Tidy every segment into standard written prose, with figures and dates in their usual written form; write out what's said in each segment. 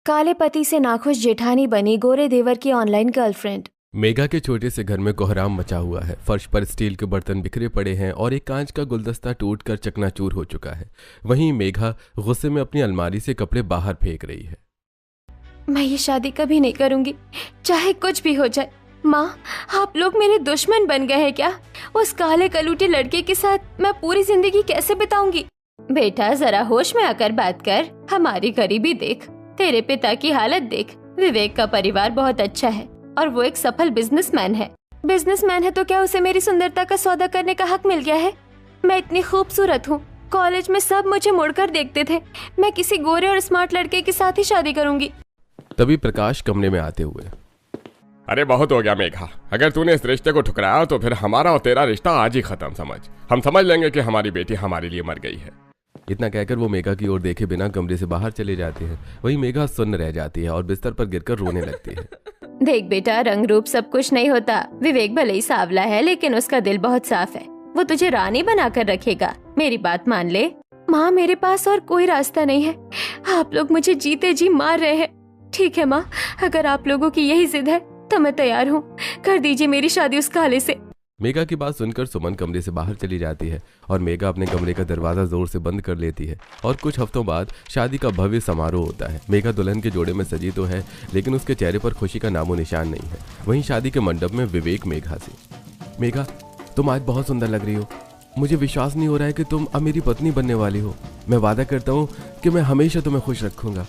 काले पति से नाखुश जेठानी बनी गोरे देवर की ऑनलाइन गर्लफ्रेंड। मेघा के छोटे से घर में कोहराम मचा हुआ है। फर्श पर स्टील के बर्तन बिखरे पड़े हैं और एक कांच का गुलदस्ता टूटकर चकनाचूर हो चुका है। वहीं मेघा गुस्से में अपनी अलमारी से कपड़े बाहर फेंक रही है। मैं ये शादी कभी नहीं करूंगी, चाहे कुछ भी हो जाए। माँ, आप लोग मेरे दुश्मन बन गए हैं क्या? उस काले कलूटे लड़के के साथ मैं पूरी जिंदगी कैसे बिताऊंगी? बेटा, जरा होश में आकर बात कर। हमारी गरीबी देख, तेरे पिता की हालत देख। विवेक का परिवार बहुत अच्छा है और वो एक सफल बिजनेसमैन है। बिजनेसमैन है तो क्या उसे मेरी सुंदरता का सौदा करने का हक मिल गया है? मैं इतनी खूबसूरत हूँ, कॉलेज में सब मुझे मुड़कर देखते थे। मैं किसी गोरे और स्मार्ट लड़के के साथ ही शादी करूंगी। तभी प्रकाश कमरे में आते हुए, अरे बहुत हो गया मेघा, अगर तूने इस रिश्ते को ठुकराया तो फिर हमारा और तेरा रिश्ता आज ही खत्म समझ। हम समझ लेंगे कि हमारी बेटी हमारे लिए मर गई है। इतना कहकर वो मेघा की ओर देखे बिना कमरे से बाहर चले जाते हैं। वहीं मेघा सुन्न रह जाती है और बिस्तर पर गिरकर रोने लगती है। देख बेटा, रंग रूप सब कुछ नहीं होता। विवेक भले ही सांवला है लेकिन उसका दिल बहुत साफ है। वो तुझे रानी बनाकर रखेगा। मेरी बात मान ले। माँ, मेरे पास और कोई रास्ता नहीं है। आप लोग मुझे जीते जी मार रहे हैं। ठीक है माँ, अगर आप लोगों की यही जिद है तो मैं तैयार हूँ। कर दीजिए मेरी शादी उस काले से। मेघा की बात सुनकर सुमन कमरे से बाहर चली जाती है और मेघा अपने कमरे का दरवाजा जोर से बंद कर लेती है। और कुछ हफ्तों बाद शादी का भव्य समारोह होता है। मेघा दुल्हन के जोड़े में सजी तो है लेकिन उसके चेहरे पर खुशी का नामो निशान नहीं है। वहीं शादी के मंडप में विवेक मेघा से, मेघा तुम आज बहुत सुंदर लग रही हो। मुझे विश्वास नहीं हो रहा है कि तुम अब मेरी पत्नी बनने वाली हो। मैं वादा करता हूँ कि मैं हमेशा तुम्हें खुश रखूंगा।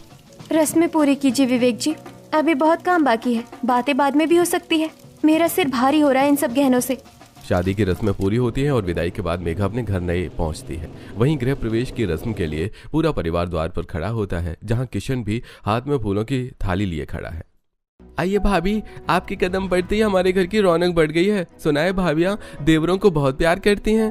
रस्में पूरी कीजिए विवेक जी, अभी बहुत काम बाकी है। बातें बाद में भी हो सकती है। मेरा सिर भारी हो रहा है इन सब गहनों से। शादी की रस्में पूरी होती हैं और विदाई के बाद मेघा अपने घर नए पहुंचती है। वहीं गृह प्रवेश की रस्म के लिए पूरा परिवार द्वार पर खड़ा होता है, जहां किशन भी हाथ में फूलों की थाली लिए खड़ा है। आइए भाभी, आपके कदम बढ़ते ही हमारे घर की रौनक बढ़ गई है। सुना है भाभियां देवरों को बहुत प्यार करती हैं।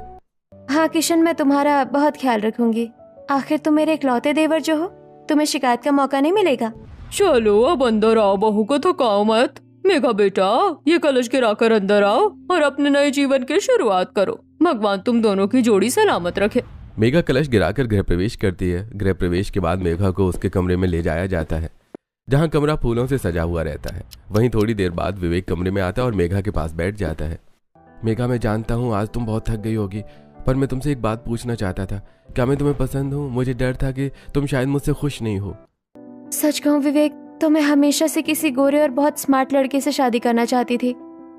हाँ किशन, मैं तुम्हारा बहुत ख्याल रखूंगी। आखिर तुम मेरे इकलौते देवर जो हो, तुम्हें शिकायत का मौका नहीं मिलेगा। चलो अब अंदर आओ, बहू को थकाओ मत। मेघा बेटा, ये कलश गिराकर अंदर आओ और अपने नए जीवन की शुरुआत करो। भगवान तुम दोनों की जोड़ी सलामत रखे। मेघा कलश गिराकर गृह प्रवेश करती है। गृह प्रवेश के बाद मेघा को उसके कमरे में ले जाया जाता है, जहां कमरा फूलों से सजा हुआ रहता है। वहीं थोड़ी देर बाद विवेक कमरे में आता है और मेघा के पास बैठ जाता है। मेघा, मैं जानता हूँ आज तुम बहुत थक गई होगी, पर मैं तुमसे एक बात पूछना चाहता था। क्या मैं तुम्हें पसंद हूँ? मुझे डर था कि तुम शायद मुझसे खुश नहीं हो। सच कहूँ विवेक, तो मैं हमेशा से किसी गोरे और बहुत स्मार्ट लड़के से शादी करना चाहती थी।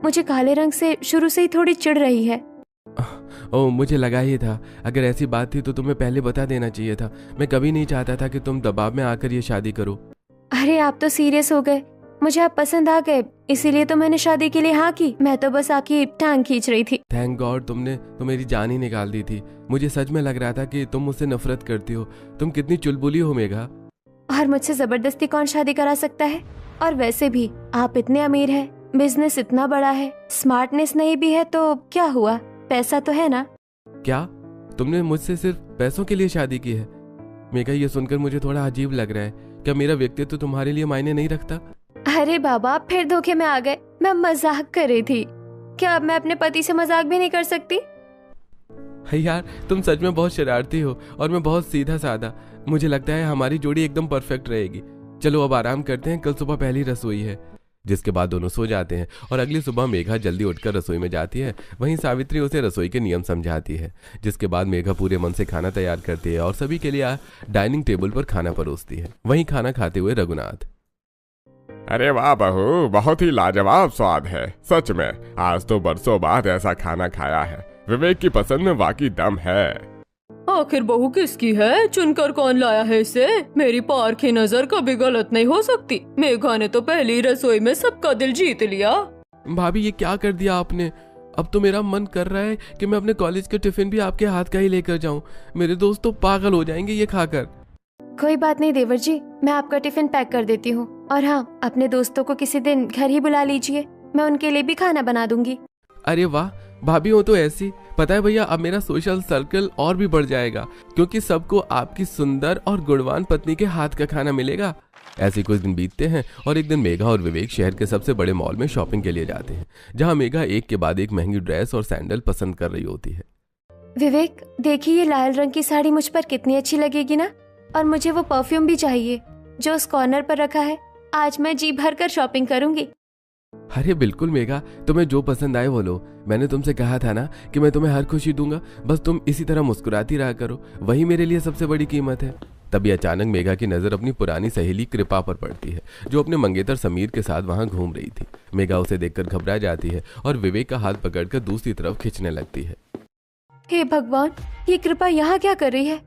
मुझे काले रंग से शुरू से ही थोड़ी चिढ़ रही है। ओह, मुझे लगा ही था। अगर ऐसी बात थी तो तुम्हें पहले बता देना चाहिए था। मैं कभी नहीं चाहता था कि तुम दबाव में आकर ये शादी करो। अरे आप तो सीरियस हो गए। मुझे आप पसंद आ गए, इसीलिए तो मैंने शादी के लिए हाँ की। मैं तो बस आपकी टांग खींच रही थी। थैंक गॉड, तुमने तो मेरी जान ही निकाल दी थी। मुझे सच में लग रहा था कि तुम मुझसे नफरत करती हो। तुम कितनी चुलबुली हो मेघा। और मुझसे जबरदस्ती कौन शादी करा सकता है? और वैसे भी आप इतने अमीर हैं, बिजनेस इतना बड़ा है, स्मार्टनेस नहीं भी है तो क्या हुआ? पैसा तो है ना। क्या तुमने मुझसे सिर्फ पैसों के लिए शादी की है? मेघा, ये सुनकर मुझे थोड़ा अजीब लग रहा है। क्या मेरा व्यक्तित्व तुम्हारे लिए मायने नहीं रखता? अरे बाबा, फिर धोखे में आ गए। मैं मजाक कर रही थी। क्या अब मैं अपने पति से मजाक भी नहीं कर सकती? यार, तुम सच में बहुत शरारती हो और मैं बहुत सीधा साधा। मुझे लगता है हमारी जोड़ी एकदम परफेक्ट रहेगी। चलो अब आराम करते हैं, कल सुबह पहली रसोई है। जिसके बाद दोनों सो जाते हैं और अगली सुबह मेघा जल्दी उठकर रसोई में जाती है। वहीं सावित्री उसे रसोई के नियम समझाती है। जिसके बाद मेघा पूरे मन से खाना तैयार करती है और सभी के लिए डाइनिंग टेबल पर खाना परोसती है। वहीं खाना खाते हुए रघुनाथ, अरे वाह बहू, बहुत ही लाजवाब स्वाद है। सच में आज तो बरसों बाद ऐसा खाना खाया है। विवेक की पसंद में वाकई दम है। आखिर बहू किसकी है? चुनकर कौन लाया है इसे? मेरी पारखी नजर कभी गलत नहीं हो सकती। मेघा ने तो पहली रसोई में सबका दिल जीत लिया। भाभी, ये क्या कर दिया आपने? अब तो मेरा मन कर रहा है कि मैं अपने कॉलेज के टिफिन भी आपके हाथ का ही लेकर जाऊं। मेरे दोस्त तो पागल हो जाएंगे ये खाकर। कोई बात नहीं देवर जी, मैं आपका टिफिन पैक कर देती हूँ। और हाँ, अपने दोस्तों को किसी दिन घर ही बुला लीजिए, मैं उनके लिए भी खाना बना दूंगी। अरे वाह, भाभी हो तो ऐसी। पता है भैया, अब मेरा सोशल सर्कल और भी बढ़ जाएगा क्योंकि सबको आपकी सुंदर और गुणवान पत्नी के हाथ का खाना मिलेगा। ऐसे कुछ दिन बीतते हैं और एक दिन मेघा और विवेक शहर के सबसे बड़े मॉल में शॉपिंग के लिए जाते हैं, जहां मेघा एक के बाद एक महंगी ड्रेस और सैंडल पसंद कर रही होती है। विवेक, देखिए ये लाल रंग की साड़ी मुझ पर कितनी अच्छी लगेगी ना। और मुझे वो परफ्यूम भी चाहिए। जो उस कॉर्नर पर रखा है। आज मैं जी भर कर शॉपिंग करूंगी। अरे बिल्कुल मेघा, तुम्हें जो पसंद आए वो लो। मैंने तुमसे कहा था ना कि मैं तुम्हें हर खुशी दूंगा, बस तुम इसी तरह मुस्कुराती रहा करो, वही मेरे लिए सबसे बड़ी कीमत है। तभी अचानक मेघा की नज़र अपनी पुरानी सहेली कृपा पर पड़ती है, जो अपने मंगेतर समीर के साथ वहां घूम रही थी। मेघा उसे देखकर घबरा जाती है और विवेक का हाथ पकड़कर दूसरी तरफ खींचने लगती है। हे भगवान, ये कृपा यहाँ क्या कर रही है?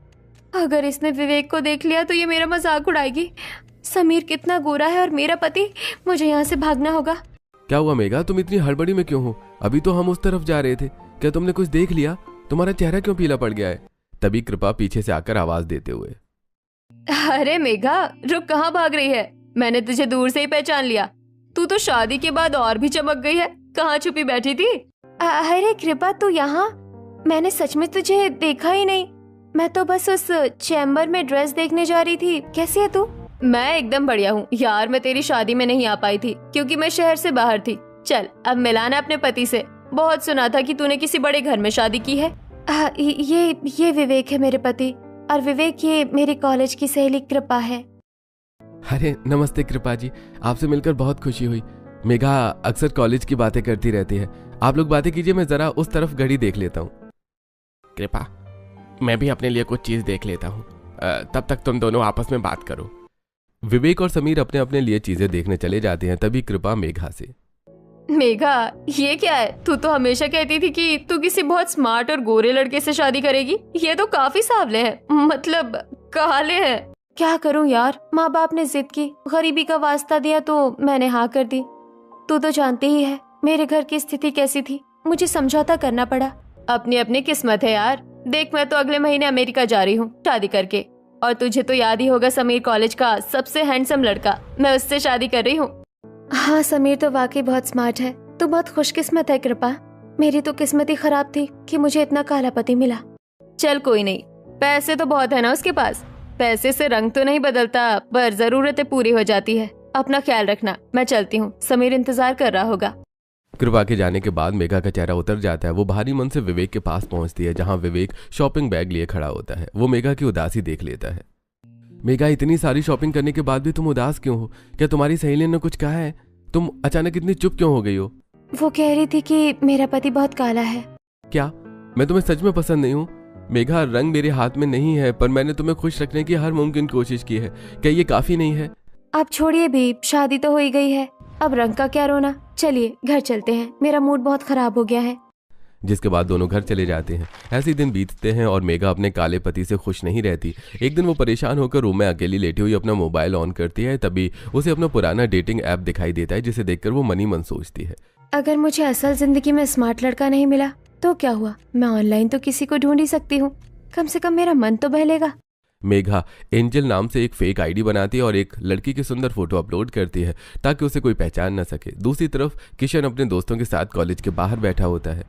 अगर इसने विवेक को देख लिया तो ये मेरा मजाक उड़ाएगी। समीर कितना गोरा है और मेरा पति, मुझे यहाँ से भागना होगा। क्या हुआ मेघा, तुम इतनी हड़बड़ी में क्यों हो? अभी तो हम उस तरफ जा रहे थे। क्या तुमने कुछ देख लिया? तुम्हारा चेहरा क्यों पीला पड़ गया है? तभी कृपा पीछे से आकर आवाज देते हुए, अरे मेघा, रुक, कहाँ भाग रही है? मैंने तुझे दूर से ही पहचान लिया। तू तो शादी के बाद और भी चमक गई है। कहाँ छुपी बैठी थी? अरे कृपा, तू यहाँ? मैंने सच में तुझे देखा ही नहीं। मैं तो बस उस चैम्बर में ड्रेस देखने जा रही थी। कैसी है तू? मैं एकदम बढ़िया हूँ यार। मैं तेरी शादी में नहीं आ पाई थी क्योंकि मैं शहर से बाहर थी। चल अब मिलाना अपने पति से। बहुत सुना था कि तूने किसी बड़े घर में शादी की है। ये विवेक है मेरे पति, और विवेक ये मेरी कॉलेज की सहेली कृपा है। अरे नमस्ते कृपा जी, आपसे मिलकर बहुत खुशी हुई। मेघा अक्सर कॉलेज की बातें करती रहती है। आप लोग बातें कीजिए, मैं जरा उस तरफ घड़ी देख लेता हूँ। कृपा, मैं भी अपने लिए कुछ चीज देख लेता हूँ, तब तक तुम दोनों आपस में बात करो। विवेक और समीर अपने अपने लिए चीजें देखने चले जाते हैं। तभी कृपा मेघा से, मेघा ये क्या है? तू तो हमेशा कहती थी कि तू किसी बहुत स्मार्ट और गोरे लड़के से शादी करेगी। ये तो काफी सांवले हैं, मतलब काले हैं। क्या करूं यार, माँ बाप ने जिद की, गरीबी का वास्ता दिया तो मैंने हाँ कर दी। तू तो जानती ही है मेरे घर की स्थिति कैसी थी, मुझे समझौता करना पड़ा। अपनी अपनी किस्मत है यार। देख, मैं तो अगले महीने अमेरिका जा रही हूँ शादी करके, और तुझे तो याद ही होगा समीर कॉलेज का सबसे हैंडसम लड़का, मैं उससे शादी कर रही हूँ। हाँ, समीर तो वाकई बहुत स्मार्ट है। तू बहुत खुशकिस्मत है कृपा। मेरी तो किस्मत ही खराब थी कि मुझे इतना काला पति मिला। चल कोई नहीं, पैसे तो बहुत है ना उसके पास। पैसे से रंग तो नहीं बदलता, पर जरूरतें पूरी हो जाती है। अपना ख्याल रखना, मैं चलती हूँ, समीर इंतजार कर रहा होगा। कृपा के जाने के बाद मेघा का चेहरा उतर जाता है। वो भारी मन से विवेक के पास पहुंचती है, जहां विवेक शॉपिंग बैग लिए खड़ा होता है। वो मेघा की उदासी देख लेता है। मेघा, इतनी सारी शॉपिंग करने के बाद भी तुम उदास क्यों हो? क्या तुम्हारी सहेली ने कुछ कहा है? तुम अचानक इतनी चुप क्यों हो गई हो? वो कह रही थी कि मेरा पति बहुत काला है। क्या मैं तुम्हें सच में पसंद नहीं हूँ? मेघा, रंग मेरे हाथ में नहीं है, पर मैंने तुम्हें खुश रखने की हर मुमकिन कोशिश की है। क्या ये काफी नहीं है? अब छोड़िए भी, शादी तो हो ही गई है, अब रंग का क्या रोना। चलिए घर चलते हैं, मेरा मूड बहुत खराब हो गया है। जिसके बाद दोनों घर चले जाते हैं। ऐसे दिन बीतते हैं और मेघा अपने काले पति से खुश नहीं रहती। एक दिन वो परेशान होकर रूम में अकेली लेटी हुई अपना मोबाइल ऑन करती है। तभी उसे अपना पुराना डेटिंग ऐप दिखाई देता है, जिसे देखकर वो मनी मन सोचती है, अगर मुझे असल जिंदगी में स्मार्ट लड़का नहीं मिला तो क्या हुआ, मैं ऑनलाइन तो किसी को ढूंढ ही सकती हूँ। कम से कम मेरा मन तो बहलेगा। मेघा एंजल नाम से एक फेक आईडी बनाती है और एक लड़की की सुंदर फोटो अपलोड करती है ताकि उसे कोई पहचान न सके। दूसरी तरफ किशन अपने दोस्तों के साथ कॉलेज के बाहर बैठा होता है।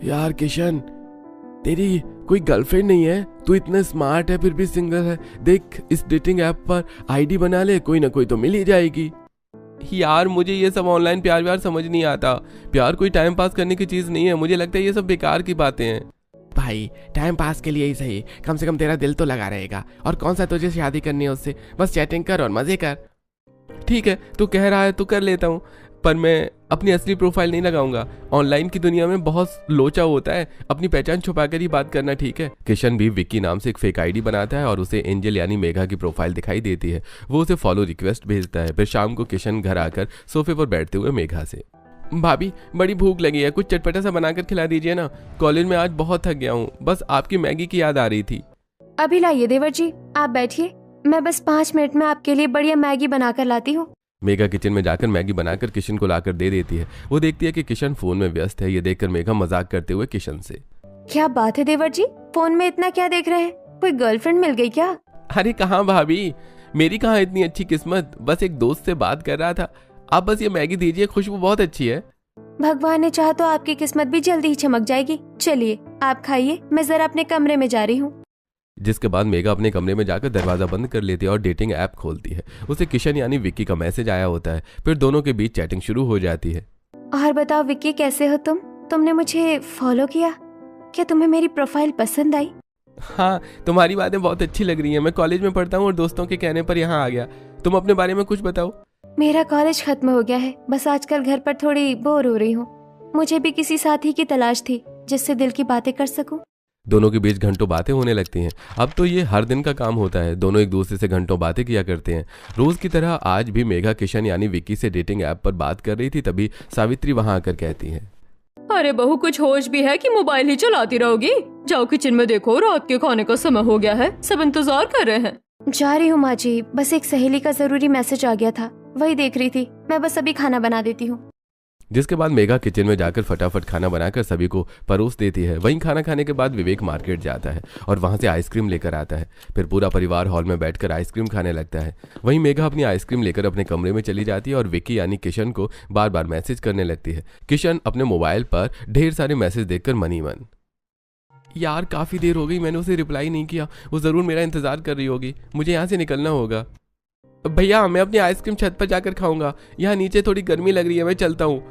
यार किशन, तेरी कोई गर्लफ्रेंड नहीं है? तू इतना स्मार्ट है फिर भी सिंगल है। देख, इस डेटिंग ऐप पर आईडी बना ले, कोई ना कोई तो मिल ही जाएगी। यार मुझे ये सब ऑनलाइन प्यार व्यार समझ नहीं आता। प्यार कोई टाइम पास करने की चीज नहीं है। मुझे लगता है ये सब बेकार की बातें हैं। भाई टाइम पास के लिए ही सही, कम से कम तेरा दिल तो लगा रहेगा। और कौन सा तुझे शादी करनी है उससे? बस चैटिंग कर और मजे कर। ठीक है, तू कह रहा है तो कर लेता हूँ, पर मैं अपनी असली प्रोफाइल नहीं लगाऊंगा। ऑनलाइन की दुनिया में बहुत लोचा होता है, अपनी पहचान छुपाकर ही बात करना ठीक है। किशन भी विक्की नाम से एक फेक आईडी बनाता है और उसे एंजल यानी मेघा की प्रोफाइल दिखाई देती है। वो उसे फॉलो रिक्वेस्ट भेजता है। फिर शाम को किशन घर आकर सोफे पर बैठते हुए मेघा से, भाभी बड़ी भूख लगी है, कुछ चटपटा सा बनाकर खिला दीजिए ना। कॉलेज में आज बहुत थक गया हूँ, बस आपकी मैगी की याद आ रही थी। अभी लाइए देवर जी, आप बैठिए, मैं बस 5 मिनट में आपके लिए बढ़िया मैगी बनाकर लाती हूँ। मेघा किचन में जाकर मैगी बनाकर किशन को लाकर दे देती है। वो देखती है कि किशन फोन में व्यस्त है। ये देखकर मेघा मजाक करते हुए किशन से, क्या बात है देवर जी, फोन में इतना क्या देख रहे हैं? कोई गर्लफ्रेंड मिल गई क्या? अरे कहाँ भाभी, मेरी कहाँ इतनी अच्छी किस्मत, बस एक दोस्त से बात कर रहा था। आप बस ये मैगी दीजिए, खुशबू बहुत अच्छी है। भगवान ने चाहा तो आपकी किस्मत भी जल्दी ही चमक जाएगी। चलिए आप खाइए, मैं जरा अपने कमरे में जा रही हूँ। जिसके बाद मेघा अपने कमरे में जाकर दरवाजा बंद कर लेती है और डेटिंग ऐप खोलती है। उसे किशन यानी विक्की का मैसेज आया होता है। फिर दोनों के बीच चैटिंग शुरू हो जाती है। और बताओ विक्की, कैसे हो तुम? तुमने मुझे फॉलो किया, क्या तुम्हें मेरी प्रोफाइल पसंद आई? हाँ, तुम्हारी बातें बहुत अच्छी लग रही हैं। मैं कॉलेज में पढ़ता हूँ और दोस्तों के कहने पर यहाँ आ गया। तुम अपने बारे में कुछ बताओ। मेरा कॉलेज खत्म हो गया है, बस आजकल घर पर थोड़ी बोर हो रही हूँ। मुझे भी किसी साथी की तलाश थी जिससे दिल की बातें कर सकूं। दोनों के बीच घंटों बातें होने लगती हैं। अब तो ये हर दिन का काम होता है, दोनों एक दूसरे से घंटों बातें किया करते हैं। रोज की तरह आज भी मेघा किशन यानी विक्की से डेटिंग ऐप पर बात कर रही थी, तभी सावित्री वहां आकर कहती है, अरे बहू, कुछ होश भी है कि मोबाइल ही चलाती रहोगी? जाओ किचन में देखो, रात के खाने का समय हो गया है, सब इंतजार कर रहे हैं। जा रही हूँ माँ जी, बस एक सहेली का जरूरी मैसेज आ गया था, वही देख रही थी। मैं बस अभी खाना बना देती हूँ। जिसके बाद मेघा किचन में जाकर फटाफट खाना बनाकर सभी को परोस देती है। वहीं खाना खाने के बाद विवेक मार्केट जाता है और वहां से आइसक्रीम लेकर आता है। फिर पूरा परिवार हॉल में बैठकर आइसक्रीम खाने लगता है। वहीं मेघा अपनी आइसक्रीम लेकर अपने कमरे में चली जाती है और विक्की यानी किशन को बार बार मैसेज करने लगती है। किशन अपने मोबाइल पर ढेर सारे मैसेज देखकर मनी मन, यार काफी देर हो गई, मैंने उसे रिप्लाई नहीं किया, वो जरूर मेरा इंतजार कर रही होगी, मुझे यहाँ से निकलना होगा। भैया मैं अपनी आइसक्रीम छत पर जाकर खाऊंगा, यहाँ नीचे थोड़ी गर्मी लग रही है, मैं चलता हूँ।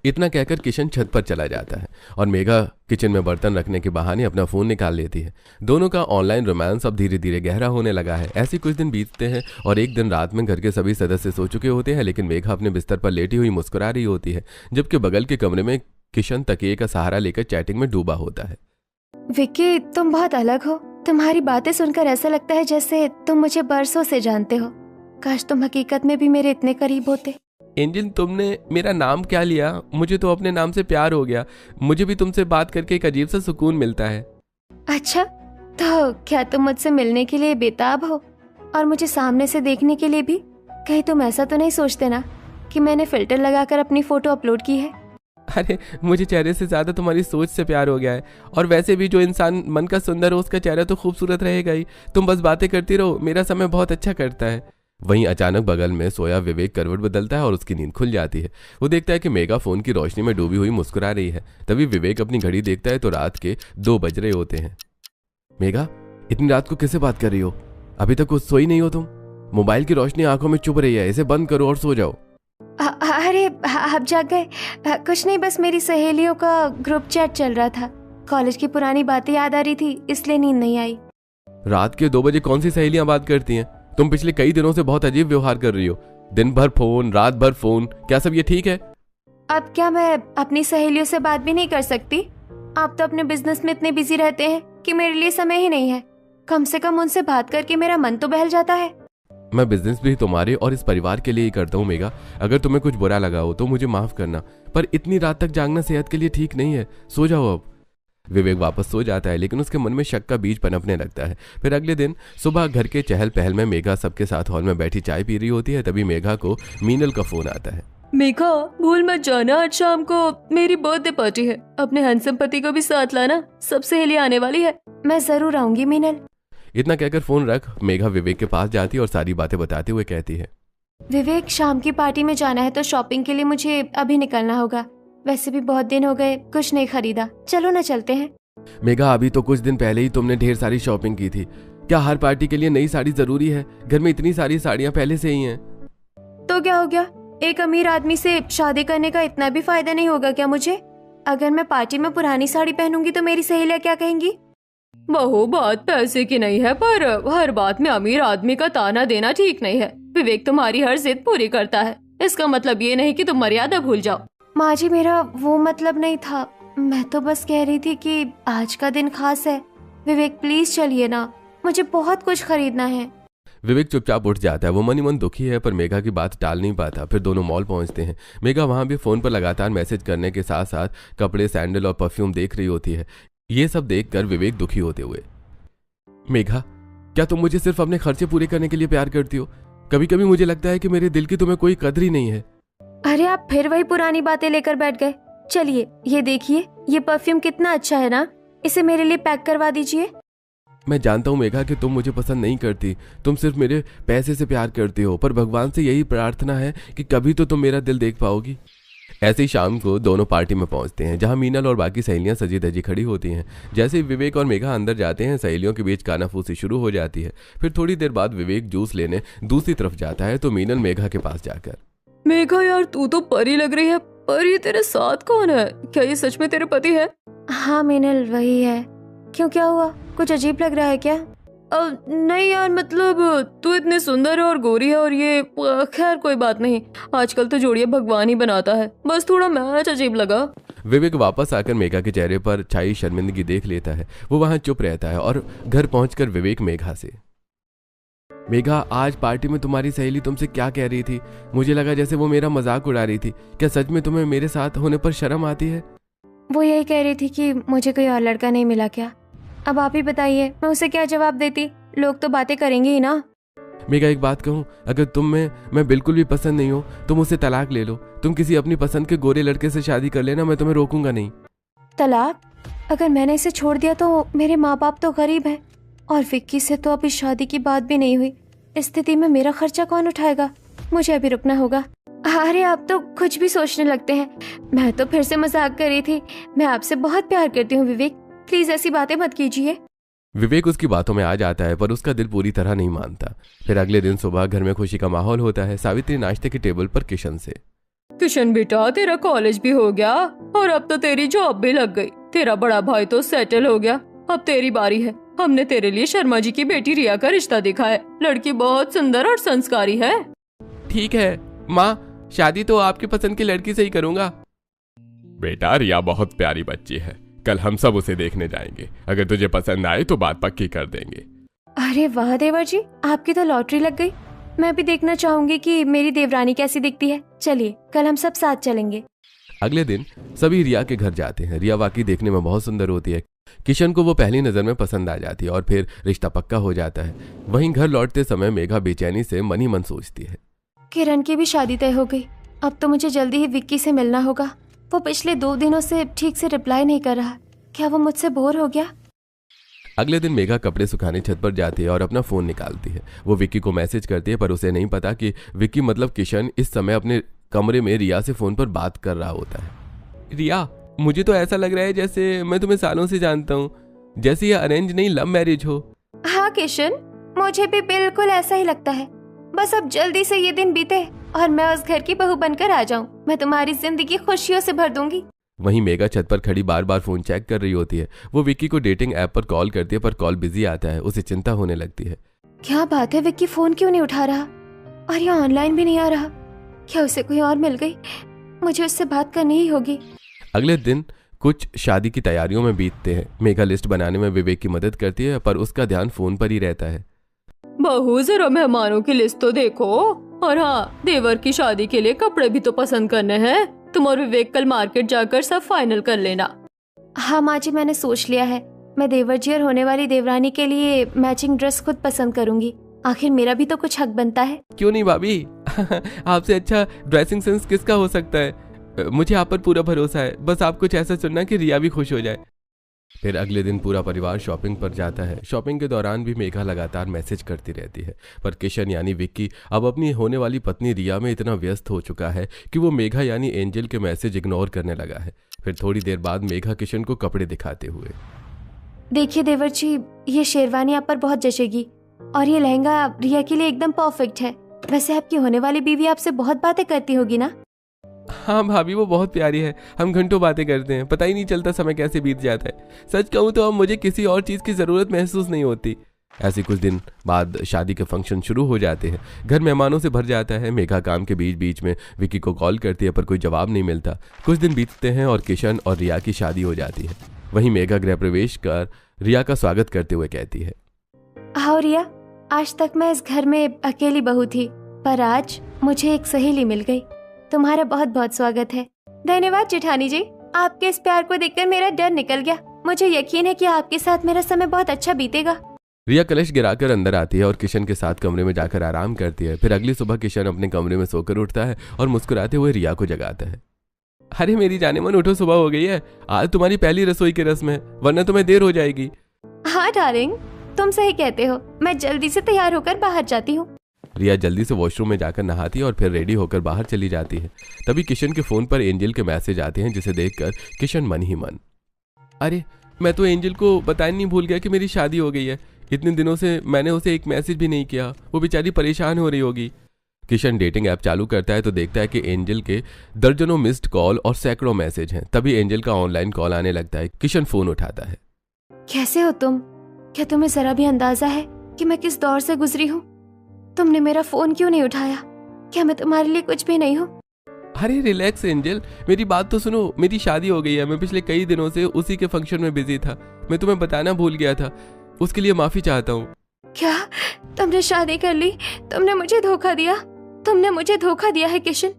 इतना कहकर किशन छत पर चला जाता है और मेघा किचन में बर्तन रखने के बहाने अपना फोन निकाल लेती है। दोनों का ऑनलाइन रोमांस अब धीरे धीरे गहरा होने लगा है। ऐसे कुछ दिन बीतते हैं और एक दिन रात में घर के सभी सदस्य सो चुके होते हैं, लेकिन मेघा अपने बिस्तर पर लेटी हुई मुस्कुरा रही होती है, जबकि बगल के कमरे में किशन तकिए का सहारा लेकर चैटिंग में डूबा होता है। विक्की, तुम बहुत अलग हो। तुम्हारी बातें सुनकर ऐसा लगता है जैसे तुम मुझे बरसों से जानते हो। काश तुम हकीकत में भी मेरे इतने करीब होते। एंजल, तुमने मेरा नाम क्या लिया? मुझे तो अपने नाम से प्यार हो गया। मुझे भी तुमसे बात करके एक अजीब सा सुकून मिलता है। अच्छा, तो क्या तुम मुझसे मिलने के लिए बेताब हो और मुझे सामने से देखने के लिए भी? कहीं तुम ऐसा तो नहीं सोचते ना कि मैंने फिल्टर लगाकर अपनी फोटो अपलोड की है? अरे मुझे चेहरे से ज्यादा तुम्हारी सोच से प्यार हो गया है, और वैसे भी जो इंसान मन का सुंदर हो उसका चेहरा तो खूबसूरत रहेगा ही। तुम बस बातें करती रहो, मेरा समय बहुत अच्छा करता है। वहीं अचानक बगल में सोया विवेक करवट बदलता है और उसकी नींद खुल जाती है। वो देखता है कि मेघा फोन की रोशनी में डूबी हुई मुस्कुरा रही है। तभी विवेक अपनी घड़ी देखता है तो रात के 2 बज रहे होते हैं। मेघा, इतनी रात को किससे बात कर रही हो? अभी तक कुछ सोई नहीं हो तुम? मोबाइल की रोशनी आंखों में चुभ रही है, इसे बंद करो और सो जाओ। अरे आप जाग गए? कुछ नहीं, बस मेरी सहेलियों का ग्रुप चैट चल रहा था। कॉलेज की पुरानी बातें याद आ रही थी, इसलिए नींद नहीं आई। रात के 2 बजे कौन सी सहेलियां बात करती हैं? तुम पिछले कई दिनों से बहुत अजीब व्यवहार कर रही हो। दिन भर फोन, रात भर फोन, क्या सब ये ठीक है? अब क्या मैं अपनी सहेलियों से बात भी नहीं कर सकती? आप तो अपने बिजनेस में इतने बिजी रहते हैं कि मेरे लिए समय ही नहीं है। कम से कम उनसे बात करके मेरा मन तो बहल जाता है। मैं बिजनेस भी तुम्हारे और इस परिवार के लिए ही करता हूँ मेघा। अगर तुम्हें कुछ बुरा लगा हो तो मुझे माफ करना, पर इतनी रात तक जागना सेहत के लिए ठीक नहीं है। सो जाओ अब। विवेक वापस सो जाता है, लेकिन उसके मन में शक का बीज पनपने लगता है। फिर अगले दिन सुबह घर के चहल पहल में मेघा सबके साथ हॉल में बैठी चाय पी रही होती है। तभी मेघा को मीनल का फोन आता है। मेघा, भूल मत जाना, आज शाम को मेरी बर्थडे पार्टी है। अपने हैंडसम पति को भी साथ लाना, सब सहेली आने वाली है। मैं जरूर आऊंगी मीनल। इतना कहकर फोन रख मेघा विवेक के पास जाती है और सारी बातें बताते हुए कहती है, विवेक, शाम की पार्टी में जाना है तो शॉपिंग के लिए मुझे अभी निकलना होगा। वैसे भी बहुत दिन हो गए, कुछ नहीं खरीदा। चलो ना चलते हैं। मेघा, अभी तो कुछ दिन पहले ही तुमने ढेर सारी शॉपिंग की थी। क्या हर पार्टी के लिए नई साड़ी जरूरी है? घर में इतनी सारी साड़ियां पहले से ही हैं। तो क्या हो गया? एक अमीर आदमी से शादी करने का इतना भी फायदा नहीं होगा क्या मुझे? अगर मैं पार्टी में पुरानी साड़ी पहनूंगी तो मेरी सहेलियां क्या कहेंगी? बहू, बात पैसे की नहीं है, पर हर बात में अमीर आदमी का ताना देना ठीक नहीं है। विवेक तुम्हारी हर जिद पूरी करता है, इसका मतलब ये नहीं कि तुम मर्यादा भूल जाओ। माँ जी, मेरा वो मतलब नहीं था। मैं तो बस कह रही थी कि आज का दिन खास है। विवेक प्लीज चलिए ना, मुझे बहुत कुछ खरीदना है। विवेक चुपचाप उठ जाता है। वो मन ही मन दुखी है, पर मेघा की बात टाल नहीं पाता। फिर दोनों मॉल पहुंचते हैं। मेघा वहां भी फोन पर लगातार मैसेज करने के साथ साथ कपड़े, सैंडल और परफ्यूम देख रही होती है। ये सब देखकर विवेक दुखी होते हुए, मेघा, क्या तुम मुझे सिर्फ अपने खर्चे पूरे करने के लिए प्यार करती हो? कभी कभी मुझे लगता है कि मेरे दिल की तुम्हें कोई कदर ही नहीं है। अरे आप फिर वही पुरानी बातें लेकर बैठ गए। चलिए ये देखिए, ये परफ्यूम कितना अच्छा है ना, इसे मेरे लिए पैक करवा दीजिए। मैं जानता हूँ मेघा कि तुम मुझे पसंद नहीं करती, तुम सिर्फ मेरे पैसे से प्यार करती हो, पर भगवान से यही प्रार्थना है कि कभी तो तुम मेरा दिल देख पाओगी। ऐसे ही शाम को दोनों पार्टी में पहुंचते हैं, जहां मीनल और बाकी सहेलियां सजी धजी खड़ी होती हैं। जैसे ही विवेक और मेघा अंदर जाते हैं, सहेलियों के बीच कानाफूसी शुरू हो जाती है। फिर थोड़ी देर बाद विवेक जूस लेने दूसरी तरफ जाता है तो मीनल मेघा के पास जाकर, मेघा यार, तू तो परी लग रही है, पर ये तेरे साथ कौन है? क्या ये सच में तेरे पति है? हाँ मीनल, वही है। क्यों, क्या हुआ? कुछ अजीब लग रहा है क्या? नहीं यार, मतलब तू इतनी सुंदर है और गोरी है और ये खैर कोई बात नहीं, आजकल तो जोड़ियां भगवान ही बनाता है, बस थोड़ा मैच अजीब लगा। विवेक वापस आकर मेघा के चेहरे पर छाई शर्मिंदगी देख लेता है। वो वहां चुप रहता है और घर पहुंचकर विवेक मेघा से, मेघा आज पार्टी में तुम्हारी सहेली तुमसे क्या कह रही थी? मुझे लगा जैसे वो मेरा मजाक उड़ा रही थी। क्या सच में तुम्हें मेरे साथ होने पर शर्म आती है? वो यही कह रही थी कि मुझे कोई और लड़का नहीं मिला क्या। अब आप ही बताइए, मैं उसे क्या जवाब देती? लोग तो बातें करेंगे ही ना। मेघा एक बात कहूँ, अगर तुम में मैं बिल्कुल भी पसंद नहीं हो तो मुझसे तलाक ले लो। तुम किसी अपनी पसंद के गोरे लड़के से शादी कर लेना, मैं तुम्हें रोकूंगा नहीं। तलाक? अगर मैंने इसे छोड़ दिया तो मेरे माँ बाप तो गरीब हैं और विक्की से तो अभी शादी की बात भी नहीं हुई। इस स्थिति में मेरा खर्चा कौन उठाएगा? मुझे अभी रुकना होगा। अरे आप तो कुछ भी सोचने लगते हैं। मैं तो फिर से मजाक कर रही थी। मैं आपसे बहुत प्यार करती हूँ विवेक, प्लीज ऐसी बातें मत कीजिए। विवेक उसकी बातों में आ जाता है पर उसका दिल पूरी तरह नहीं मानता। फिर अगले दिन सुबह घर में खुशी का माहौल होता है। सावित्री नाश्ते की टेबल पर किशन से, किशन बेटा, तेरा कॉलेज भी हो गया और अब तो तेरी जॉब भी लग गई। तेरा बड़ा भाई तो सेटल हो गया, अब तेरी बारी है। हमने तेरे लिए शर्मा जी की बेटी रिया का रिश्ता देखा है। लड़की बहुत सुंदर और संस्कारी है। ठीक है माँ, शादी तो आपकी पसंद की लड़की से ही करूंगा। बेटा, रिया बहुत प्यारी बच्ची है, कल हम सब उसे देखने जाएंगे। अगर तुझे पसंद आए तो बात पक्की कर देंगे। अरे वाह देवर जी, आपकी तो लॉटरी लग गई। मैं भी देखना चाहूंगी कि मेरी देवरानी कैसी दिखती है। चलिए कल हम सब साथ चलेंगे। अगले दिन सभी रिया के घर जाते हैं। रिया वाकई देखने में बहुत सुंदर होती है। किशन को वो पहली नजर में पसंद आ जाती है और फिर रिश्ता पक्का हो जाता है। वहीं घर लौटते समय मेघा बेचैनी से मन ही मन सोचती है, किरण की भी शादी तय हो गई। अब तो मुझे जल्दी ही विक्की से मिलना होगा। वो पिछले 2 दिनों से ठीक से रिप्लाई नहीं कर रहा। क्या वो मुझसे बोर हो गया? अगले दिन मेघा कपड़े सुखाने छत पर जाती है और अपना फोन निकालती है। वो विक्की को मैसेज करती है पर उसे नहीं पता कि विक्की मतलब किशन इस समय अपने कमरे में रिया से फोन पर बात कर रहा होता है। रिया, मुझे तो ऐसा लग रहा है जैसे मैं तुम्हें सालों से जानता हूँ, जैसे ये अरेंज नहीं लव मैरिज हो। हाँ किशन, मुझे भी बिल्कुल ऐसा ही लगता है। बस अब जल्दी से ये दिन बीते और मैं उस घर की बहू बनकर आ जाऊं। मैं तुम्हारी जिंदगी खुशियों से भर दूंगी। वहीं मेघा छत पर खड़ी बार बार फोन चेक कर रही होती है। वो विक्की को डेटिंग ऐप पर कॉल करती है पर कॉल बिजी आता है। उसे चिंता होने लगती है। क्या बात है, विक्की फोन क्यों नहीं उठा रहा और ये ऑनलाइन भी नहीं आ रहा? क्या उसे कोई और मिल गई? मुझे उससे बात करनी ही होगी। अगले दिन कुछ शादी की तैयारियों में बीतते हैं। मेघा लिस्ट बनाने में विवेक की मदद करती है पर उसका ध्यान फोन पर ही रहता है। बहू, जरा मेहमानों की लिस्ट तो देखो, और हाँ, देवर की शादी के लिए कपड़े भी तो पसंद करने हैं। तुम और विवेक कल मार्केट जाकर सब फाइनल कर लेना। हाँ माँ जी, मैंने सोच लिया है। मैं देवर जी और होने वाली देवरानी के लिए मैचिंग ड्रेस खुद पसंद करूंगी। आखिर मेरा भी तो कुछ हक बनता है। क्यों नहीं भाभी आपसे अच्छा ड्रेसिंग सेंस किसका हो सकता है? मुझे आप पर पूरा भरोसा है। बस आप कुछ ऐसा चुनना कि रिया भी खुश हो जाए। फिर अगले दिन पूरा परिवार शॉपिंग पर जाता है। शॉपिंग के दौरान भी मेघा लगातार मैसेज करती रहती है पर किशन यानी विक्की अब अपनी होने वाली पत्नी रिया में इतना व्यस्त हो चुका है कि वो मेघा यानी एंजल के मैसेज इग्नोर करने लगा है। फिर थोड़ी देर बाद मेघा किशन को कपड़े दिखाते हुए, देखिए देवर जी, ये शेरवानी आप पर बहुत जचेगी और ये लहंगा रिया के लिए एकदम परफेक्ट है। वैसे आपकी होने वाली बीवी आपसे बहुत बातें करती होगी ना? हाँ भाभी, वो बहुत प्यारी है। हम घंटों बातें करते हैं, पता ही नहीं चलता समय कैसे बीत जाता है। सच कहूँ तो अब मुझे किसी और चीज़ की ज़रूरत महसूस नहीं होती। ऐसे कुछ दिन बाद शादी के फंक्शन शुरू हो जाते हैं। घर मेहमानों से भर जाता है। मेघा काम के बीच बीच में विक्की को कॉल करती है पर कोई जवाब नहीं मिलता। कुछ दिन बीतते हैं और किशन और रिया की शादी हो जाती है। वहीं मेघा गृह प्रवेश कर रिया का स्वागत करते हुए कहती है, आओ रिया, आज तक मैं इस घर में अकेली बहू थी पर आज मुझे एक सहेली मिल गई। तुम्हारा बहुत बहुत स्वागत है। धन्यवाद जेठानी जी, आपके इस प्यार को देखकर मेरा डर निकल गया। मुझे यकीन है कि आपके साथ मेरा समय बहुत अच्छा बीतेगा। रिया कलश गिराकर अंदर आती है और किशन के साथ कमरे में जाकर आराम करती है। फिर अगली सुबह किशन अपने कमरे में सोकर उठता है और मुस्कुराते हुए रिया को जगाता है। अरे मेरी जाने मन, उठो, सुबह हो गई है। आज तुम्हारी पहली रसोई की रस्म है, वरना तुम्हें देर हो जाएगी। हाँ डार्लिंग, तुम सही कहते हो। मैं जल्दी से तैयार होकर बाहर जाती हूँ। रिया जल्दी से वॉशरूम में जाकर नहाती है और फिर रेडी होकर बाहर चली जाती है। तभी किशन के फोन पर एंजल के मैसेज आते हैं जिसे देखकर किशन मन ही मन, अरे मैं तो एंजल को बताना नहीं भूल गया कि मेरी शादी हो गई है। इतने दिनों से मैंने उसे एक मैसेज भी नहीं किया। वो बेचारी परेशान हो रही होगी। किशन डेटिंग ऐप चालू करता है तो देखता है कि एंजल के दर्जनों मिस्ड कॉल और सैकड़ों मैसेज हैं। तभी एंजल का ऑनलाइन कॉल आने लगता है। किशन फोन उठाता है। कैसे हो तुम? क्या तुम्हें जरा भी अंदाजा है कि मैं किस दौर से गुजरी हूँ। तुमने मेरा फोन क्यों नहीं उठाया? क्या मैं तुम्हारे लिए कुछ भी नहीं हूँ? अरे रिलैक्स एंजल, मेरी बात तो सुनो। मेरी शादी हो गई है। मैं पिछले कई दिनों से उसी के फंक्शन में बिजी था। मैं तुम्हें बताना भूल गया था। उसके लिए माफी चाहता हूँ। क्या तुमने शादी कर ली? तुमने मुझे धोखा दिया। तुमने मुझे धोखा दिया है किशन।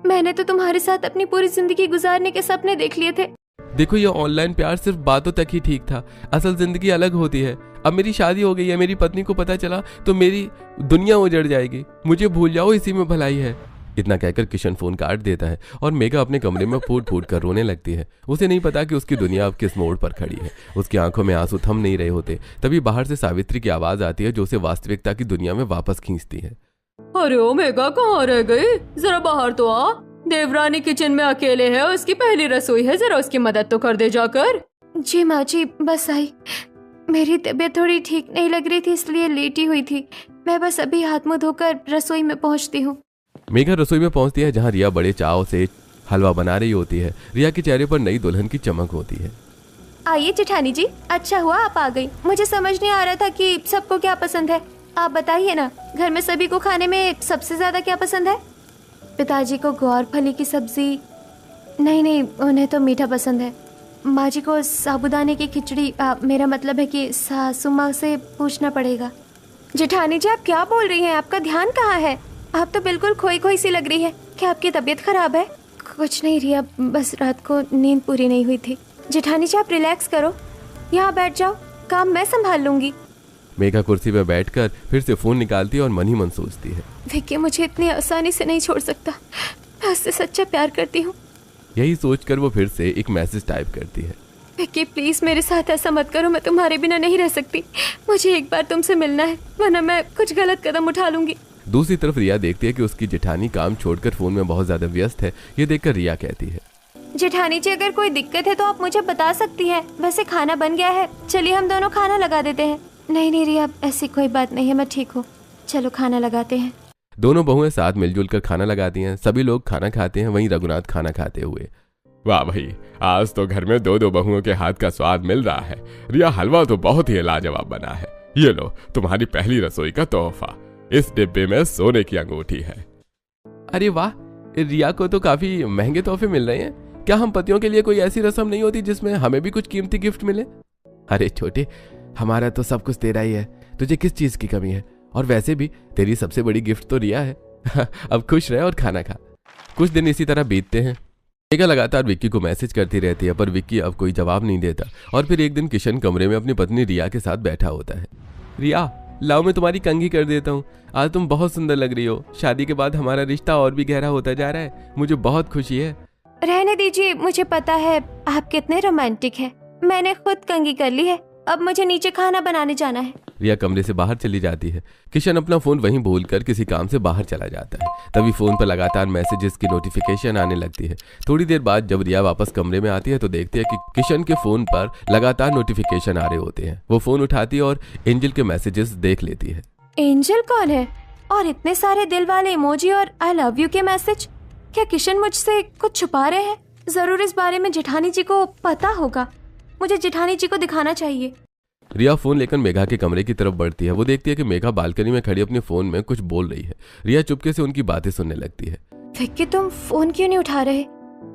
मैंने तो तुम्हारे साथ अपनी पूरी जिंदगी गुजारने के सपने देख लिए थे। देखो, ये ऑनलाइन प्यार सिर्फ बातों तक ही ठीक था। असल जिंदगी अलग होती है। अब मेरी शादी हो गई है, मेरी पत्नी को पता चला तो मेरी दुनिया उजड़ जाएगी। मुझे भूल जाओ, इसी में भलाई है। इतना कहकर किशन फोन काट देता है और मेघा अपने कमरे में फूट फूट कर रोने लगती है। उसे नहीं पता कि उसकी दुनिया अब किस मोड़ पर खड़ी है। उसकी आंखों में आंसू थम नहीं रहे होते। तभी बाहर से सावित्री की आवाज आती है जो उसे वास्तविकता की दुनिया में वापस खींचती है। अरे ओ मेघा, कहाँ रह गई? जरा बाहर तो आ। देवरानी किचन में अकेले है, उसकी पहली रसोई है, जरा उसकी मदद तो कर दे जाकर। जी माँ जी, बस आई। मेरी तबीयत थोड़ी ठीक नहीं लग रही थी, इसलिए लेटी हुई थी। मैं बस अभी हाथ मुंह धोकर रसोई में पहुंचती हूँ। मेघा रसोई में पहुंचती है जहां रिया बड़े चाव से हलवा बना रही होती है। रिया के चेहरे पर नई दुल्हन की चमक होती है। आइए जेठानी जी, अच्छा हुआ आप आ गई। मुझे समझ नहीं आ रहा था कि सबको क्या पसंद है। आप बताइए ना, घर में सभी को खाने में सबसे ज्यादा क्या पसंद है? पिताजी को ग्वार फली की सब्जी। नहीं, उन्हें तो मीठा पसंद है। माँ जी को साबूदाने की खिचड़ी। मेरा मतलब है कि सासू माँ से पूछना पड़ेगा। जेठानी जी, आप क्या बोल रही हैं? आपका ध्यान कहाँ है? आप तो बिल्कुल खोई खोई सी लग रही है। क्या आपकी तबीयत खराब है? कुछ नहीं रिया, बस रात को नींद पूरी नहीं हुई थी। जेठानी जी, आप रिलैक्स करो, यहाँ बैठ जाओ, काम मैं संभाल लूंगी। मेघा कुर्सी पर बैठकर फिर से फोन निकालती है और मन ही मन सोचती है, विक्की मुझे इतनी आसानी से नहीं छोड़ सकता। मैं उससे सच्चा प्यार करती हूँ। यही सोचकर वो फिर से एक मैसेज टाइप करती है। विक्की प्लीज मेरे साथ ऐसा मत करो, मैं तुम्हारे बिना नहीं रह सकती। मुझे एक बार तुमसे मिलना है, वरना मैं कुछ गलत कदम उठा लूंगी। दूसरी तरफ रिया देखती है कि उसकी जेठानी काम छोड़कर फोन में बहुत ज्यादा व्यस्त है। ये देखकर रिया कहती है, जेठानी जी अगर कोई दिक्कत है तो आप मुझे बता सकती हैं। वैसे खाना बन गया है, चलिए हम दोनों खाना लगा देते हैं। नहीं रिया, ऐसी कोई बात नहीं है, मैं ठीक हूँ। चलो खाना लगाते हैं। दोनों बहुएं साथ मिलजुल कर खाना लगाती हैं। सभी लोग खाना खाते हैं, वहीं रघुनाथ खाना खाते हुए। वाह भाई, आज तो घर में दो दो बहुओं के हाथ का स्वाद मिल रहा है। रिया, हलवा तो बहुत ही लाजवाब बना है। ये लो तुम्हारी पहली रसोई का तोहफा। इस डिब्बे में सोने की अंगूठी है। अरे वाह, रिया को तो काफी महंगे तोहफे मिल रहे हैं। क्या हम पतियों के लिए कोई ऐसी रस्म नहीं होती जिसमें हमें भी कुछ कीमती गिफ्ट मिले? अरे छोटे, हमारा तो सब कुछ तेरा ही है, तुझे किस चीज की कमी है? और वैसे भी तेरी सबसे बड़ी गिफ्ट तो रिया है। अब खुश रहे और खाना खा। कुछ दिन इसी तरह बीतते हैं। मेघा लगातार विक्की को मैसेज करती रहती है, पर विक्की अब कोई जवाब नहीं देता। और फिर एक दिन किशन कमरे में अपनी पत्नी रिया के साथ बैठा होता है। रिया, लाओ मैं तुम्हारी कंघी कर देता हूँ। आज तुम बहुत सुंदर लग रही हो। शादी के बाद हमारा रिश्ता और भी गहरा होता जा रहा है। मुझे बहुत खुशी है। रहने दीजिए, मुझे पता है आप कितने रोमांटिक हैं। मैंने खुद कंघी कर ली है, अब मुझे नीचे खाना बनाने जाना है। रिया कमरे से बाहर चली जाती है। किशन अपना फोन वहीं भूलकर किसी काम से बाहर चला जाता है। तभी फोन पर लगातार मैसेजेस की नोटिफिकेशन आने लगती है। थोड़ी देर बाद जब रिया वापस कमरे में आती है तो देखती है कि किशन के फोन पर लगातार नोटिफिकेशन आ रहे होते हैं। वो फोन उठाती है और एंजल के मैसेजेस देख लेती है। एंजल कौन है? और इतने सारे दिल वाले इमोजी और आई लव यू के मैसेज। क्या किशन मुझसे कुछ छुपा रहे हैं? जरूर इस बारे में जेठानी जी को पता होगा। मुझे जेठानी जी को दिखाना चाहिए। रिया फोन लेकर मेघा के कमरे की तरफ बढ़ती है। वो देखती है कि मेघा बालकनी में खड़ी अपने फोन में कुछ बोल रही है। रिया चुपके से उनकी बातें सुनने लगती है। विक्की, तुम फोन क्यों नहीं उठा रहे?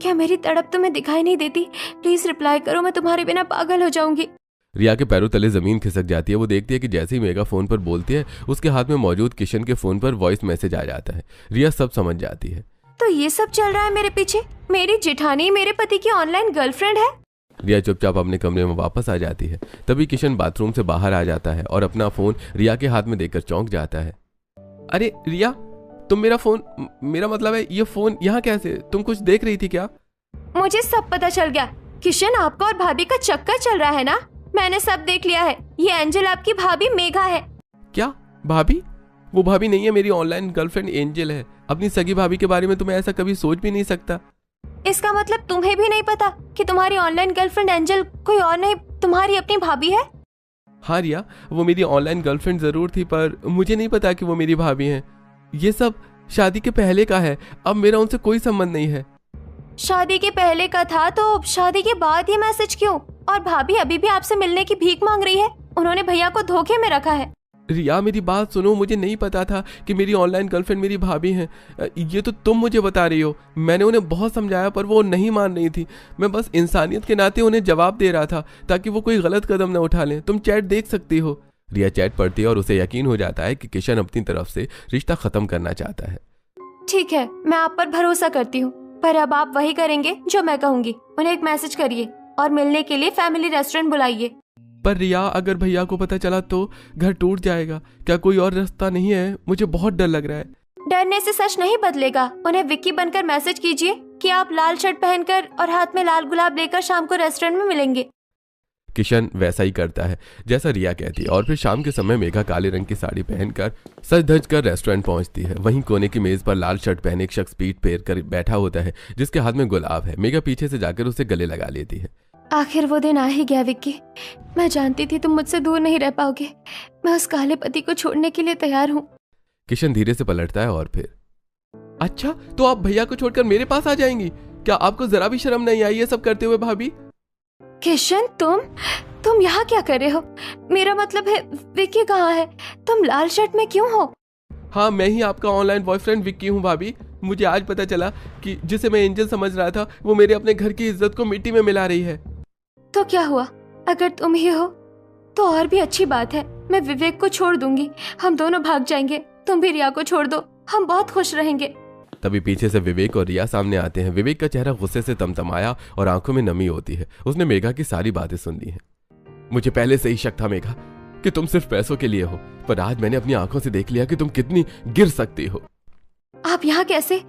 क्या मेरी तड़प तुम्हें दिखाई नहीं देती? प्लीज रिप्लाई करो, मैं तुम्हारे बिना पागल हो जाऊंगी। रिया के पैरों तले जमीन खिसक जाती है। वो देखती है कि जैसे ही मेघा फोन पर बोलती है, उसके हाथ में मौजूद किशन के फोन पर वॉइस मैसेज आ जाता है। रिया सब समझ जाती है। तो ये सब चल रहा है मेरे पीछे? मेरी जेठानी मेरे पति की ऑनलाइन गर्लफ्रेंड है? रिया चुपचाप अपने कमरे में वापस आ जाती है। तभी किशन बाथरूम से बाहर आ जाता है और अपना फोन रिया के हाथ में देकर चौंक जाता है। अरे रिया, तुम मेरा फोन, मेरा मतलब है ये फोन यहाँ कैसे? तुम कुछ देख रही थी क्या? मुझे सब पता चल गया। किशन, आपका और भाभी का चक्कर चल रहा है ना? मैंने सब देख लिया है। ये एंजल आपकी भाभी मेघा है। क्या भाभी? वो भाभी नहीं है, मेरी ऑनलाइन गर्लफ्रेंड एंजल है। अपनी सगी भाभी के बारे में तो मैं ऐसा कभी सोच भी नहीं सकता। इसका मतलब तुम्हें भी नहीं पता कि तुम्हारी ऑनलाइन गर्लफ्रेंड एंजल कोई और नहीं, तुम्हारी अपनी भाभी है? हाँ रिया, वो मेरी ऑनलाइन गर्लफ्रेंड जरूर थी, पर मुझे नहीं पता कि वो मेरी भाभी हैं। ये सब शादी के पहले का है, अब मेरा उनसे कोई संबंध नहीं है। शादी के पहले का था तो शादी के बाद ये मैसेज क्यों? और भाभी अभी भी आपसे मिलने की भीख मांग रही है। उन्होंने भैया को धोखे में रखा है। रिया मेरी बात सुनो, मुझे नहीं पता था कि मेरी ऑनलाइन गर्लफ्रेंड मेरी भाभी हैं। ये तो तुम मुझे बता रही हो। मैंने उन्हें बहुत समझाया पर वो नहीं मान रही थी। मैं बस इंसानियत के नाते उन्हें जवाब दे रहा था ताकि वो कोई गलत कदम न उठा लें। तुम चैट देख सकती हो। रिया चैट पढ़ती है और उसे यकीन हो जाता है कि किशन अपनी तरफ से रिश्ता खत्म करना चाहता है। ठीक है, मैं आप पर भरोसा करती हूँ, पर अब आप वही करेंगे जो मैं कहूँगी। उन्हें एक मैसेज करिए और मिलने के लिए फैमिली रेस्टोरेंट बुलाइए। पर रिया, अगर भैया को पता चला तो घर टूट जाएगा। क्या कोई और रास्ता नहीं है? मुझे बहुत डर लग रहा है। डरने से सच नहीं बदलेगा। उन्हें विक्की बनकर मैसेज कीजिए कि आप लाल शर्ट पहनकर और हाथ में लाल गुलाब लेकर शाम को रेस्टोरेंट में मिलेंगे। किशन वैसा ही करता है जैसा रिया कहती है और फिर शाम के समय मेघा काले रंग की साड़ी पहनकर सज धज कर रेस्टोरेंट पहुंचती है। वहीं कोने की मेज पर लाल शर्ट पहने एक शख्स पीठ फेर कर बैठा होता है जिसके हाथ में गुलाब है। मेघा पीछे से जाकर उसे गले लगा लेती है। आखिर वो दिन आ ही गया विक्की। मैं जानती थी तुम मुझसे दूर नहीं रह पाओगे। मैं उस काले पति को छोड़ने के लिए तैयार हूँ। किशन धीरे से पलटता है और फिर, अच्छा तो आप भैया को छोड़कर मेरे पास आ जाएंगी? क्या आपको जरा भी शर्म नहीं आई ये सब करते हुए भाभी? किशन, तुम यहाँ क्या कर रहे हो? मेरा मतलब है विक्की कहाँ है? तुम लाल शर्ट में क्यों हो? हाँ, मैं ही आपका ऑनलाइन बॉयफ्रेंड विक्की हूँ भाभी। मुझे आज पता चला कि जिसे मैं एंजल समझ रहा था वो मेरे अपने घर की इज्जत को मिट्टी में मिला रही है। तो क्या हुआ? अगर तुम ही हो तो और भी अच्छी बात है। मैं विवेक को छोड़ दूंगी, हम दोनों भाग जाएंगे। तुम भी रिया को छोड़ दो, हम बहुत खुश रहेंगे। तभी पीछे से विवेक और रिया सामने आते हैं। विवेक का चेहरा गुस्से से तमतमाया और आंखों में नमी होती है। उसने मेघा की सारी बातें सुन ली हैं। मुझे पहले से ही शक था मेघा कि तुम सिर्फ पैसों के लिए हो, पर आज मैंने अपनी आंखों से देख लिया कि तुम कितनी गिर सकती हो। आप यहाँ कैसे?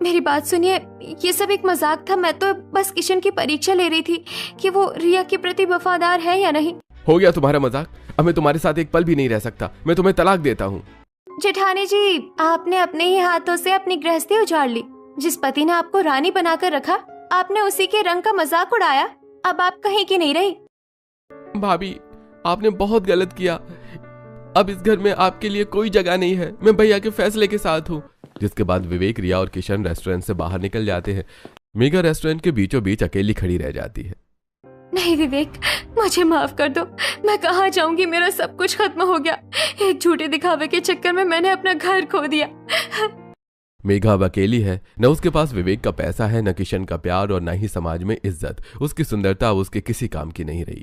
मेरी बात सुनिए, ये सब एक मजाक था। मैं तो बस किशन की परीक्षा ले रही थी कि वो रिया के प्रति वफादार है या नहीं। हो गया तुम्हारा मजाक। अब मैं तुम्हारे साथ एक पल भी नहीं रह सकता। मैं तुम्हें तलाक देता हूँ। जेठानी जी, आपने अपने ही हाथों से अपनी गृहस्थी उजाड़ ली। जिस पति ने आपको रानी बनाकर रखा, आपने उसी के रंग का मजाक उड़ाया। अब आप कहीं की नहीं रही। भाभी, आपने बहुत गलत किया। अब इस घर में आपके लिए कोई जगह नहीं है। मैं भैया के फैसले के साथ हूँ। जिसके बाद विवेक, रिया और किशन रेस्टोरेंट से बाहर निकल जाते हैं। मेघा रेस्टोरेंट के बीचों बीच अकेली खड़ी रह जाती है। नहीं विवेक, मुझे माफ कर दो। मैं कहाँ जाऊंगी? मेरा सब कुछ खत्म हो गया। एक झूठे दिखावे के चक्कर में मैंने अपना घर खो दिया। मेघा अब अकेली है। न उसके पास विवेक का पैसा है, न किशन का प्यार और न ही समाज में इज्जत। उसकी सुंदरता उसके किसी काम की नहीं रही।